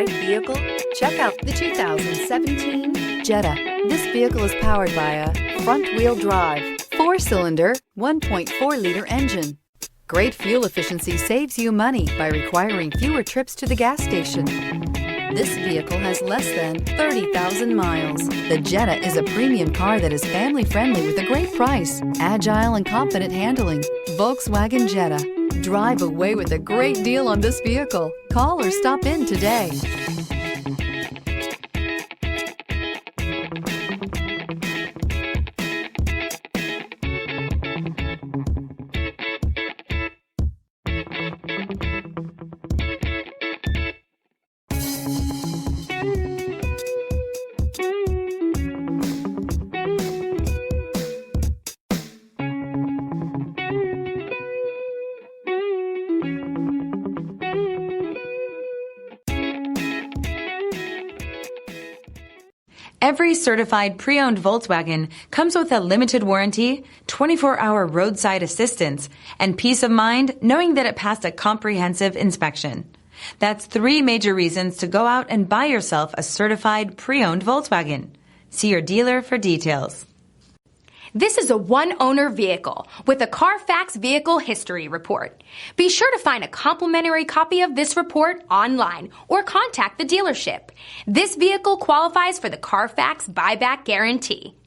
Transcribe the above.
right vehicle? Check out the 2017 Jetta. This vehicle is powered by a front-wheel drive, 4-cylinder, 1.4-liter engine. Great fuel efficiency saves you money by requiring fewer trips to the gas station. This vehicle has less than 30,000 miles. The Jetta is a premium car that is family-friendly with a great price, agile and confident handling. Volkswagen Jetta. Drive away with a great deal on this vehicle. Call or stop in today. Every certified pre-owned Volkswagen comes with a limited warranty, 24-hour roadside assistance, and peace of mind knowing that it passed a comprehensive inspection. That's 3 major reasons to go out and buy yourself a certified pre-owned Volkswagen. See your dealer for details. This is a one-owner vehicle with a Carfax Vehicle History Report. Be sure to find a complimentary copy of this report online or contact the dealership. This vehicle qualifies for the Carfax Buyback Guarantee.